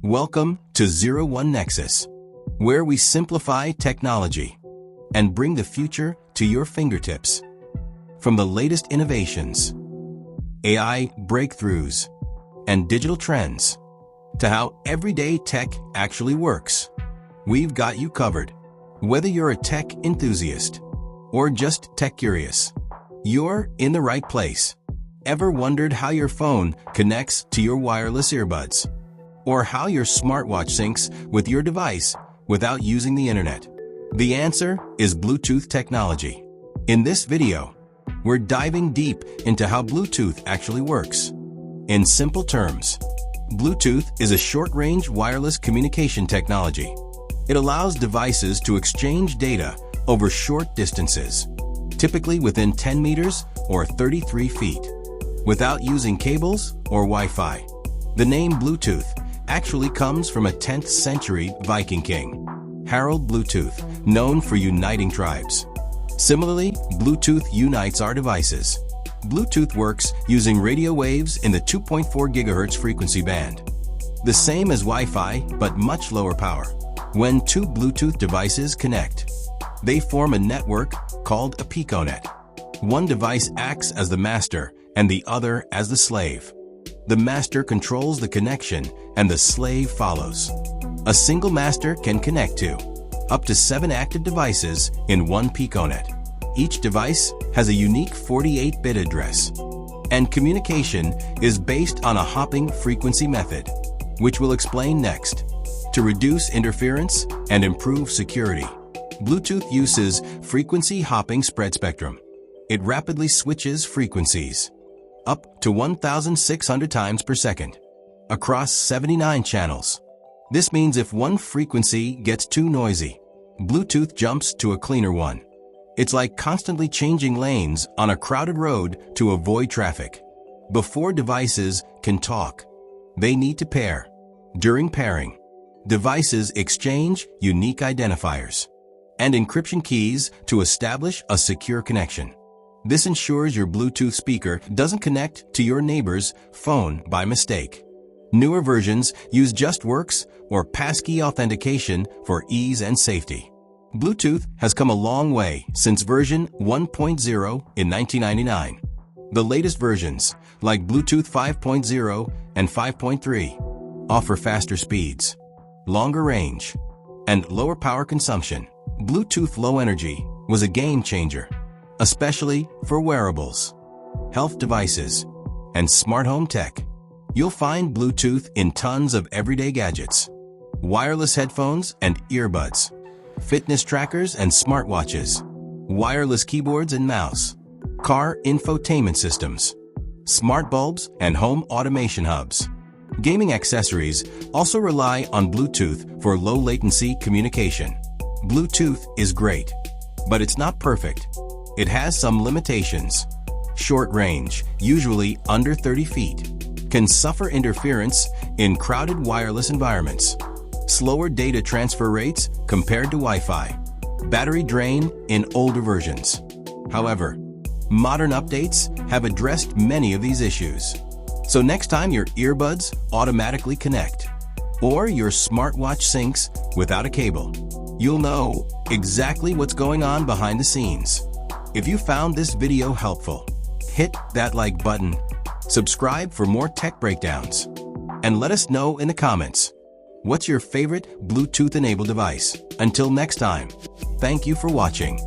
Welcome to 01 Nexus, where we simplify technology and bring the future to your fingertips. From the latest innovations, AI breakthroughs, and digital trends, to how everyday tech actually works, we've got you covered. Whether you're a tech enthusiast or just tech curious, you're in the right place. Ever wondered how your phone connects to your wireless earbuds? Or how your smartwatch syncs with your device without using the internet? The answer is Bluetooth technology. In this video, we're diving deep into how Bluetooth actually works. In simple terms, Bluetooth is a short-range wireless communication technology. It allows devices to exchange data over short distances, typically within 10 meters or 33 feet, without using cables or Wi-Fi. The name Bluetooth actually comes from a 10th century Viking king, Harald Bluetooth, known for uniting tribes. Similarly, Bluetooth unites our devices. Bluetooth works using radio waves in the 2.4 GHz frequency band, the same as Wi-Fi but much lower power. When two Bluetooth devices connect, they form a network called a piconet. One device acts as the master and the other as the slave. The master controls the connection and the slave follows. A single master can connect to up to 7 active devices in one piconet. Each device has a unique 48-bit address, and communication is based on a hopping frequency method, which we'll explain next. To reduce interference and improve security, Bluetooth uses frequency hopping spread spectrum. It rapidly switches frequencies up to 1,600 times per second across 79 channels. This means if one frequency gets too noisy, Bluetooth jumps to a cleaner one. It's like constantly changing lanes on a crowded road to avoid traffic. Before devices can talk, they need to pair. During pairing, devices exchange unique identifiers and encryption keys to establish a secure connection. This ensures your Bluetooth speaker doesn't connect to your neighbor's phone by mistake. Newer versions use JustWorks or passkey authentication for ease and safety. Bluetooth has come a long way since version 1.0 in 1999. The latest versions, like Bluetooth 5.0 and 5.3, offer faster speeds, longer range, and lower power consumption. Bluetooth Low Energy was a game changer, especially for wearables, health devices, and smart home tech. You'll find Bluetooth in tons of everyday gadgets, wireless headphones and earbuds, fitness trackers and smartwatches, wireless keyboards and mouse, car infotainment systems, smart bulbs and home automation hubs. Gaming accessories also rely on Bluetooth for low-latency communication. Bluetooth is great, but it's not perfect. It has some limitations. Short range, usually under 30 feet, can suffer interference in crowded wireless environments. Slower data transfer rates compared to Wi-Fi. Battery drain in older versions. However, modern updates have addressed many of these issues. So next time your earbuds automatically connect, or your smartwatch syncs without a cable, you'll know exactly what's going on behind the scenes. If you found this video helpful, hit that like button, subscribe for more tech breakdowns, and let us know in the comments, what's your favorite Bluetooth-enabled device? Until next time, thank you for watching.